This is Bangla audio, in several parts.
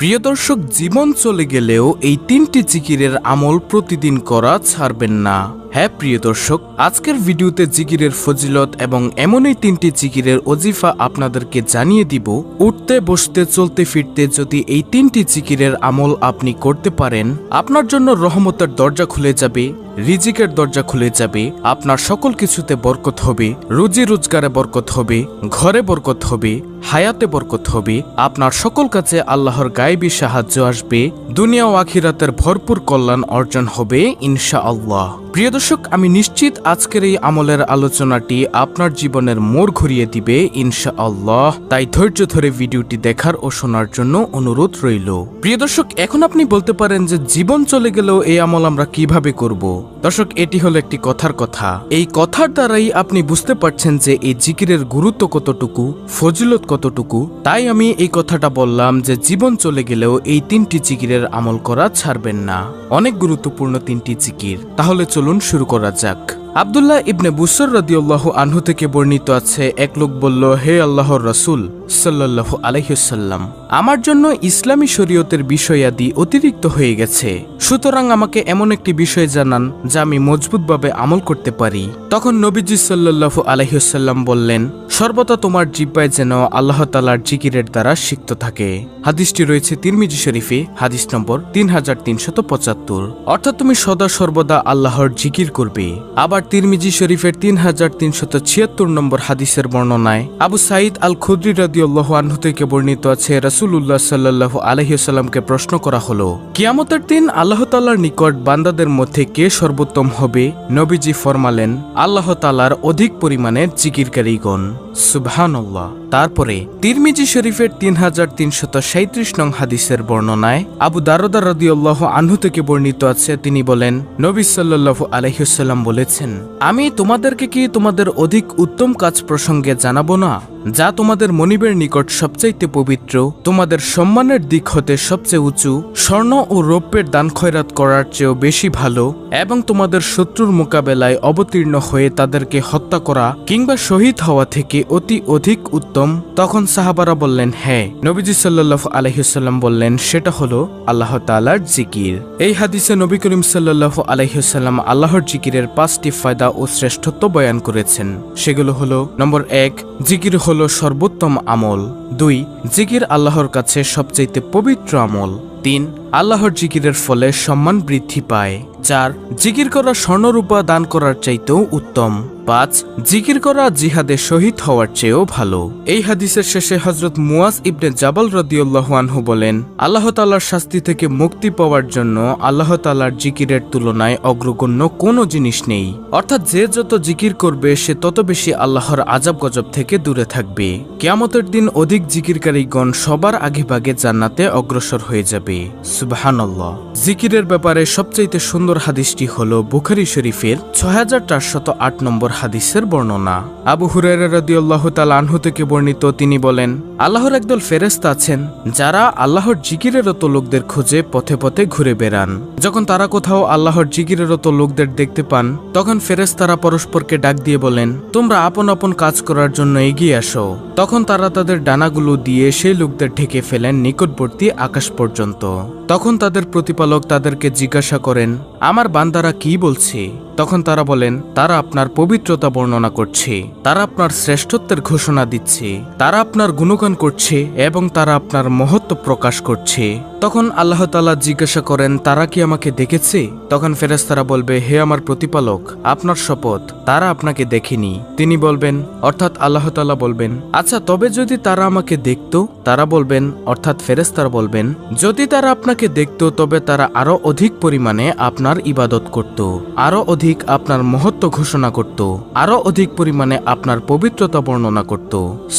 প্রিয় দর্শক, জীবন চলে গেলেও এই 3টি জিকিরের আমল প্রতিদিন করা ছাড়বেন না। হ্যাঁ প্রিয় দর্শক, আজকের ভিডিওতে জিকিরের ফজিলত এবং এমনই 3টি জিকিরের ওজিফা আপনাদেরকে জানিয়ে দিব। উঠতে বসতে চলতে ফিরতে যদি এই 3টি জিকিরের আমল আপনি করতে পারেন, আপনার জন্য রহমতের দরজা খুলে যাবে, রিজিকের দরজা খুলে যাবে, আপনার সকল কিছুতে বরকত হবে, রুজি রোজগারে বরকত হবে, ঘরে বরকত হবে, হায়াতে বরকত হবে, আপনার সকল কাছে আল্লাহর গায়েবী সাহায্য আসবে, দুনিয়া ও আখিরাতের ভরপুর কল্যাণ অর্জন হবে ইনশাআল্লাহ। প্রিয় দর্শক, আমি নিশ্চিত আজকের এই আমলের আলোচনাটি আপনার জীবনের মোড় ঘুরিয়ে দিবে ইনশাআল্লাহ। তাই ধৈর্য ধরে ভিডিওটি দেখার ও শোনার জন্য অনুরোধ রইল। প্রিয় দর্শক, এখন আপনি বলতে পারেন যে জীবন চলে গেলেও এই আমল আমরা কিভাবে করব? দর্শক, এটি হলো একটি কথার কথা। এই কথার দ্বারাই আপনি বুঝতে পারছেন যে এই জিকিরের গুরুত্ব কতটুকু, ফজিলত কতটুকু। তাই আমি এই কথাটা বললাম যে জীবন চলে গেলেও এই 3টি জিকিরের আমল করা ছাড়বেন না। অনেক গুরুত্বপূর্ণ 3টি জিকির। তাহলে চলুন শুরু করা যাক। আব্দুল্লাহ ইবনে বুসর রাদিয়াল্লাহু আনহু থেকে বর্ণিত আছে, এক লোক বলল, হে আল্লাহর রাসূল সাল্লাল্লাহু আলাইহি ওয়াসাল্লাম, আমার জন্য ইসলামী শরীয়তের বিষয়াদি অতিরিক্ত হয়ে গেছে, সুতরাং আমাকে এমন একটি বিষয় জানান যা আমি মজবুতভাবে আমল করতে পারি। তখন নবীজি সাল্লাল্লাহু আলাইহি ওয়াসাল্লাম বললেন, সর্বদা তোমার জিহ্বায় যেন আল্লাহ তাআলার জিকিরের দ্বারা সিক্ত থাকে। হাদিসটি রয়েছে তিরমিজি শরীফে, হাদিস নম্বর 3375। অর্থাৎ তুমি সদা সর্বদা আল্লাহর জিকির করবে। আবার তিরমিজি শরীফের 3376 নম্বর হাদিসের বর্ণনায় আবু সাঈদ আল খুদরি রাদিয়াল্লাহু আনহু থেকে বর্ণিত আছে, রাসূলুল্লাহ সাল্লাল্লাহু আলাইহি ওয়াসাল্লামকে প্রশ্ন করা হলো, কিয়ামতের দিন আল্লাহ তাআলার নিকট বান্দাদের মধ্যে কে সর্বোত্তম হবে? নবীজি ফরমালেন, আল্লাহ তাআলার অধিক পরিমাণে জিকিরকারীগণ। সুবহানাল্লাহ। তারপরে তিরমিজি শরীফের 3337 নং হাদিসের বর্ণনায় আবু দারদা রাদিয়াল্লাহু আনহু থেকে বর্ণিত আছে, তিনি বলেন, নবী সাল্লাল্লাহু আলাইহি ওয়াসাল্লাম বলেছেন, আমি তোমাদেরকে কি তোমাদের অধিক উত্তম কাজ প্রসঙ্গে জানাবো না, যা তোমাদের মনিবের নিকট সবচাইতে পবিত্র, তোমাদের সম্মানের দিক হতে সবচেয়ে উঁচু, স্বর্ণ ও রৌপ্যের দান খয়রাত করার চেয়েও বেশি ভালো, এবং তোমাদের শত্রুর মোকাবেলায় অবতীর্ণ হয়ে তাদেরকে হত্যা করা কিংবা শহীদ হওয়া থেকে অতি অধিক উত্তম? তখন সাহাবারা বললেন, হ্যাঁ। নবীজি সাল্লাল্লাহু আলাইহি ওয়াসাল্লাম বললেন, সেটা হলো আল্লাহ তাআলার জিকির। এই হাদিসে নবী করিম সাল্লাল্লাহু আলাইহি ওয়াসাল্লাম আল্লাহর জিকিরের 5টি ফায়দা ও শ্রেষ্ঠত্ব বয়ান করেছেন। সেগুলো হলো, নম্বর 1, জিকির হলো সর্বোত্তম আমল। 2, জিকির আল্লাহর কাছে সবচাইতে পবিত্র আমল। 3, আল্লাহর জিকিরের ফলে সম্মান বৃদ্ধি পায়। 4, জিকির করা স্বর্ণরূপা দান করার চাইতেও উত্তম। 5, জিকির করা জিহাদে শহীদ হওয়ার চেয়েও ভালো। এই হাদিসের শেষে হযরত মুয়াজ ইবনে জাবাল রাদিয়াল্লাহু আনহু বলেন, আল্লাহ তাআলার শাস্তি থেকে মুক্তি পাওয়ার জন্য আল্লাহ তাআলার জিকিরের তুলনায় অগ্রগণ্য কোনো জিনিস নেই। অর্থাৎ যে যত জিকির করবে সে তত বেশি আল্লাহর আযাব গজব থেকে দূরে থাকবে। কিয়ামতের দিন অধিক জিকিরকারীগণ সবার আগেভাগে জান্নাতে অগ্রসর হয়ে যাবে। সুবহানাল্লাহ। জিকিরের ব্যাপারে সবচাইতে সুন্দর হাদিসটি হলো বুখারী শরীফের 6408 নম্বর হাদিসের বর্ণনা। আবু হুরায়রা রাদিয়াল্লাহু তাআলা আনহু থেকে বর্ণিত, তিনি বলেন, আল্লাহর একদল ফেরেশতা আছেন যারা আল্লাহর জিকিরেরত লোকদের খোঁজে পথে পথে ঘুরে বেড়ান। যখন তারা কোথাও আল্লাহর জিকিরেরত লোকদের দেখতে পান, তখন ফেরেশতারা পরস্পরকে ডাক দিয়ে বলেন, তোমরা আপন আপন কাজ করার জন্য এগিয়ে আসো। তখন তারা তাদের ডানাগুলো দিয়ে সেই লোকদের ঢেকে ফেলেন নিকটবর্তী আকাশ পর্যন্ত। তখন তাদের প্রতিপালক তাদেরকে জিজ্ঞাসা করেন, আমার বান্দারা কি বলছে? তখন তারা বলেন, তারা আপনার পবিত্রতা বর্ণনা করছে, তারা আপনার শ্রেষ্ঠত্বের ঘোষণা দিচ্ছে, তারা আপনার গুণগান করছে এবং তারা আপনার মহত্ব প্রকাশ করছে। তখন আল্লাহ তাআলা জিজ্ঞাসা করেন, তারা কি আমাকে দেখেছে? তখন ফেরেশতারা বলবে, হে আমার প্রতিপালক, আপনার শপথ, তারা আপনাকে দেখেনি। তিনি বলবেন, অর্থাৎ আল্লাহ তাআলা বলবেন, আচ্ছা তবে যদি তারা আমাকে দেখত? তারা বলবেন, অর্থাৎ ফেরেশতারা বলবেন, যদি তারা আপনাকে দেখত তবে তারা আরো অধিক পরিমাণে আপনার ইবাদত করত, আরো অধিক আপনার মহত্ব ঘোষণা করত, আরো অধিক পরিমাণে আপনার পবিত্রতা বর্ণনা করত।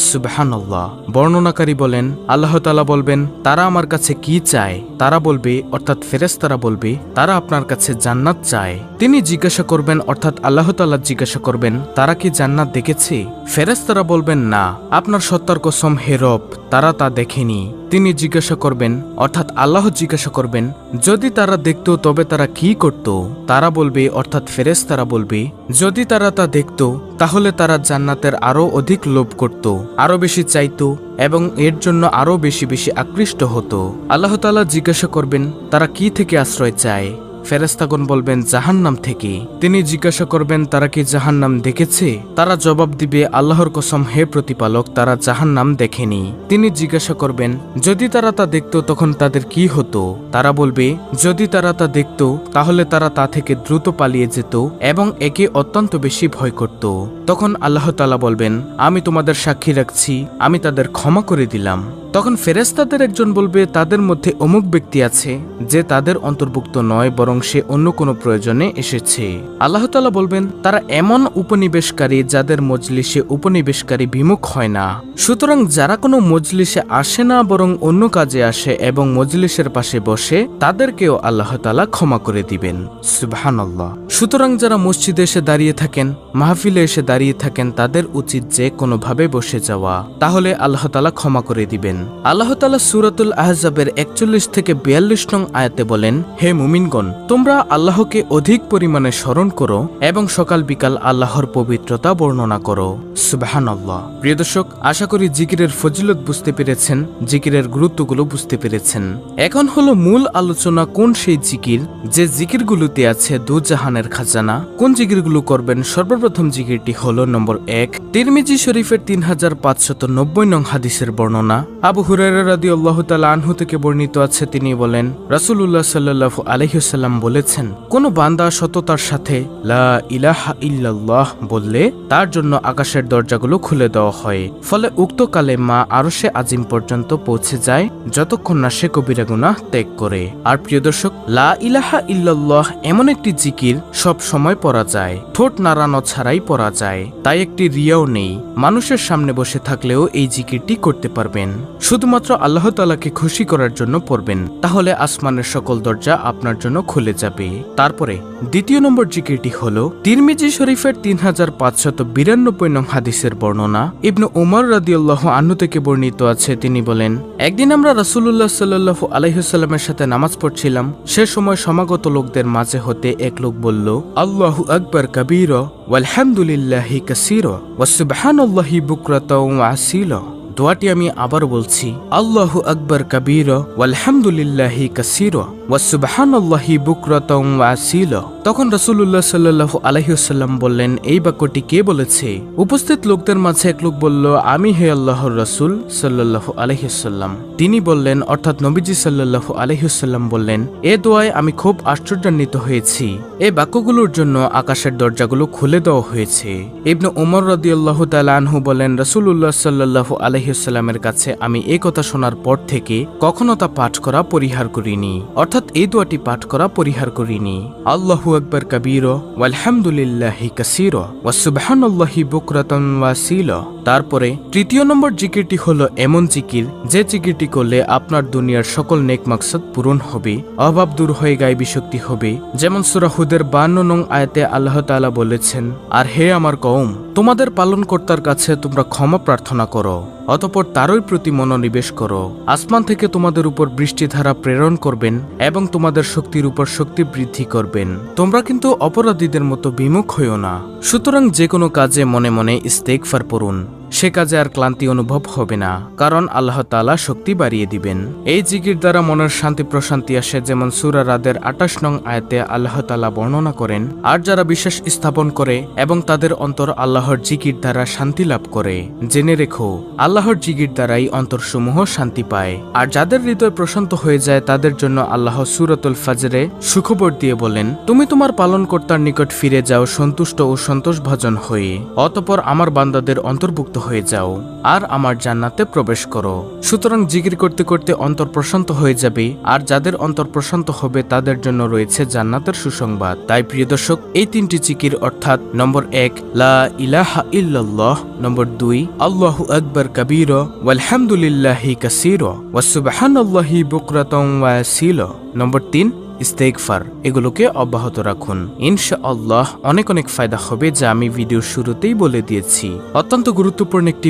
সুবহানাল্লাহ। বর্ণনাকারী বলেন, আল্লাহ তাআলা বলবেন, তারা আমার কাছে কি চায়? তারা বলবে, অর্থাৎ ফেরেশতারা বলবে, তারা আপনার কাছে জান্নাত চায়। তিনি জিজ্ঞাসা করবেন, অর্থাৎ আল্লাহ তাআলা জিজ্ঞাসা করবেন, তারা কি জান্নাত দেখেছে? ফেরেশতারা বলবেন, না। আপনার সত্তার কসম হে রব, তারা তা দেখেনি। তিনি জিজ্ঞাসা করবেন, অর্থাৎ আল্লাহ জিজ্ঞাসা করবেন, যদি তারা দেখত তবে তারা কি করত? তারা বলবে, অর্থাৎ ফেরেশতারা বলবে, যদি তারা তা দেখত তাহলে তারা জান্নাতের আরো অধিক লোভ করত, আরো বেশি চাইত এবং এর জন্য আরো বেশি বেশি আকৃষ্ট হতো। আল্লাহ তাআলা জিজ্ঞাসা করবেন, তারা কি থেকে আশ্রয় চায়? ফেরেশতাগণ বলবেন, জাহান্নাম থেকে। তিনি জিজ্ঞাসা করবেন, তারা কি জাহান্নাম দেখেছে? তারা জবাব দিবে, আল্লাহর কসম হে প্রতিপালক, তারা জাহান্নাম দেখেনি। তিনি জিজ্ঞাসা করবেন, যদি তারা তা দেখত তখন তাদের কি হতো? তারা বলবে, যদি তারা তা দেখত তাহলে তারা তা থেকে দ্রুত পালিয়ে যেত এবং একে অত্যন্ত বেশি ভয় করত। তখন আল্লাহ তাআলা বলবেন, আমি তোমাদের সাক্ষী রাখছি, আমি তাদের ক্ষমা করে দিলাম। তখন ফেরেশতাদের একজন বলবে, তাদের মধ্যে অমুক ব্যক্তি আছে যে তাদের অন্তর্ভুক্ত নয়, বরং সে অন্য কোনো প্রয়োজনে এসেছে। আল্লাহ তাআলা বলবেন, তারা এমন উপনিবেশকারী যাদের মজলিসে উপনিবেশকারী বিমুখ হয় না। সুতরাং যারা কোনো মজলিসে আসে না বরং অন্য কাজে আসে এবং মজলিসের পাশে বসে, তাদেরকেও আল্লাহ তাআলা ক্ষমা করে দিবেন। সুবহানাল্লাহ। সুতরাং যারা মসজিদে এসে দাঁড়িয়ে থাকেন, মাহফিলে এসে দাঁড়িয়ে থাকেন, তাদের উচিত যে কোনোভাবে বসে যাওয়া, তাহলে আল্লাহ তাআলা ক্ষমা করে দিবেন। আল্লাহ তাআলা সূরাতুল আহজাবের 41 থেকে 42 নং আয়াতে বলেন, হে মুমিনগণ, তোমরা আল্লাহকে অধিক পরিমাণে স্মরণ করো এবং সকাল বিকাল আল্লাহর পবিত্রতা বর্ণনা করো। সুবহানাল্লাহ। প্রিয় দর্শক, আশা করি জিকিরের ফজিলত বুঝতে পেরেছেন, জিকিরের গুরুত্বগুলো বুঝতে পেরেছেন। এখন হলো মূল আলোচনা, কোন সেই জিকির যে জিকিরগুলোতে আছে দুজাহানের খাজানা। কোন জিকিরগুলো করবেন? সর্বপ্রথম জিকিরটি হলো নম্বর 1, তিরমিজি শরীফের 3590 নং হাদিসের বর্ণনা। আবু হুরায়রা রাদিয়াল্লাহু তাআলা আনহু থেকে বর্ণিত আছে, তিনি বলেন, রাসূলুল্লাহ সাল্লাল্লাহু আলাইহি ওয়াসাল্লাম বলেছেন, কোন বান্দা সততার সাথে লা ইলাহা ইল্লাল্লাহ বললে তার জন্য আকাশের দরজাগুলো খুলে দেওয়া হয়, ফলে উক্ত কালেমা আরশে আজিম পর্যন্ত পৌঁছে যায় যতক্ষণ না সে কবিরা গুনাহ ত্যাগ করে। আর প্রিয় দর্শক, লা ইলাহা ইল্লাল্লাহ এমন একটি জিকির সব সময় পড়া যায়, ঠোঁট নাড়ানো ছাড়াই পড়া যায়, তাই একটি রিয়াও নেই। মানুষের সামনে বসে থাকলেও এই জিকিরটি করতে পারবেন। শুধুমাত্র আল্লাহ তাআলাকে খুশি করার জন্য পড়বেন, তাহলে আসমানের সকল দরজা আপনার জন্য খুলে যাবে। তারপরে দ্বিতীয় নম্বর জিকিরটি হলো তিরমিজি শরীফের 3592 নং হাদিসের বর্ণনা। ইবনে উমর রাদিয়াল্লাহু আনহু থেকে বর্ণিত আছে, তিনি বলেন, একদিন আমরা রাসূলুল্লাহ সাল্লাল্লাহু আলাইহি ওয়াসাল্লামের সাথে নামাজ পড়ছিলাম। সে সময় সমাগত লোকদের মাঝে হতে এক লোক বলল, আল্লাহু আকবার কাবীরা ওয়ালহামদুলিল্লাহি কাসীরা ওয়া সুবহানাল্লাহি বুকরাতাও ওয়া আসীলা। দোয়াটি আমি আবার বলছি, আল্লাহু আকবার কাবীরা ওয়ালহামদুলিল্লাহি কাসীরা ওয়া সুবহানাল্লাহি বুকরাতাও ওয়া আসীলা। তখন রাসূলুল্লাহ সাল্লাল্লাহু আলাইহি ওয়াসাল্লাম বললেন, এই বাক্যটি কে বলেছে? উপস্থিত লোকদের মাঝে এক লোক বলল, আমি হে আল্লাহর রাসূল সাল্লাল্লাহু আলাইহি ওয়াসাল্লাম। তিনি বললেন, অর্থাৎ নবীজি সাল্লাল্লাহু আলাইহি ওয়াসাল্লাম বললেন, এ দোয়ায় আমি খুব আশ্চর্যান্বিত হয়েছি। এই বাক্যগুলোর জন্য আকাশের দরজাগুলো খুলে দেওয়া হয়েছে। ইবনে উমর রাদিয়াল্লাহু তাআলা আনহু বলেন, রাসূলুল্লাহ সাল্লাল্লাহু আলাইহি ওয়াসাল্লামের কাছে আমি এই কথা শোনার পর থেকে কখনো তা পাঠ করা পরিহার করিনি, অর্থাৎ এই দোয়াটি পাঠ করা পরিহার করিনি। আল্লাহু আকবার কাবীরা ওয়ালহামদুলিল্লাহি কাসীরা ওয়া সুবহানাল্লাহি বুকরাতান ওয়া আসীলা। তারপরে তৃতীয় নম্বর জিকিরটি হলো এমন জিকির যে জিকিরটি করলে আপনার দুনিয়ার সকল নেক মাকসাদ পূরণ হবে, অভাব দূর হয়ে গায়বী শক্তি হবে। যেমন সূরা হুদের 52 নং আয়াতে আল্লাহ তাআলা বলেছেন, আর হে আমার কওম, তোমাদের পালনকর্তার কাছে তোমরা ক্ষমা প্রার্থনা করো, অতঃপর তারই প্রতি মনোনিবেশ করো। আসমান থেকে তোমাদের উপর বৃষ্টিধারা প্রেরণ করবেন এবং তোমাদের শক্তির উপর শক্তি বৃদ্ধি করবেন। তোমরা কিন্তু অপরাধীদের মতো বিমুখ হইও না। সুতরাং যে কোনো কাজে মনে মনে ইস্তেগফার পড়ুন, সে কাজে আর ক্লান্তি অনুভব হবে না, কারণ আল্লাহ তাআলা শক্তি বাড়িয়ে দিবেন। এই জিকির দ্বারা মনের শান্তি প্রশান্তি আসে, যেমন সূরা রাদের 28 নং আয়াতে আল্লাহ তাআলা বর্ণনা করেন, আর যারা বিশ্বাস স্থাপন করে এবং তাদের অন্তর আল্লাহর জিকির দ্বারা শান্তি লাভ করে, জেনে রেখো আল্লাহর জিকির দ্বারাই অন্তরসমূহ শান্তি পায়। আর যাদের হৃদয় প্রশান্ত হয়ে যায় তাদের জন্য আল্লাহ সূরাতুল ফাজরে সুখবর দিয়ে বলেন, তুমি তোমার পালনকর্তার নিকট ফিরে যাও সন্তুষ্ট ও সন্তোষভাজন হয়ে, অতঃপর আমার বান্দাদের অন্তর্ভুক্ত হয়ে যাও আর আমার জান্নাতে প্রবেশ করো। সুতরাং জিকির করতে করতে অন্তর প্রশান্ত হয়ে যাবে, আর যাদের অন্তর প্রশান্ত হবে তাদের জন্য রয়েছে জান্নাতের সুসংবাদ। তাই প্রিয় দর্শক, এই তিনটি জিকির অর্থাৎ নম্বর 1 লা ইলাহা ইল্লাল্লাহ, নম্বর 2 আল্লাহু আকবার কাবীরা ওয়ালহামদুলিল্লাহি কাসীরা ওয়া সুবহানাল্লাহি বুকরাতাও ওয়া আসীলা, নম্বর 3 ইস্তেগফার এগুলোকে অব্যাহত রাখুন। ইনশাআল্লাহ অনেক অনেক ফায়দা হবে, যা আমি ভিডিওর শুরুতেই বলে দিয়েছি। অত্যন্ত গুরুত্বপূর্ণ একটি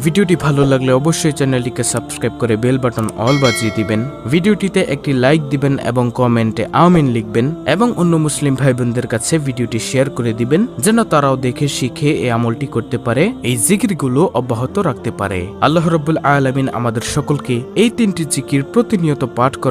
ভিডিওটি ভালো লাগলে অবশ্যই চ্যানেলটিকে সাবস্ক্রাইব করে বেল বাটন অল বাজিয়ে দিবেন। ভিডিওটিতে একটি লাইক দিবেন এবং কমেন্টে আমিন লিখবেন এবং অন্য মুসলিম ভাই বোনদের কাছে ভিডিওটি শেয়ার করে দিবেন, যেন তারাও দেখে শিখে এই আমলটি করতে পারে, এই জিকিরগুলো অব্যাহত রাখতে পারে। আল্লাহ রাব্বুল আলামিন আমাদের সকলকে এই 3টি জিকির প্রতিনিয়ত পাঠ করা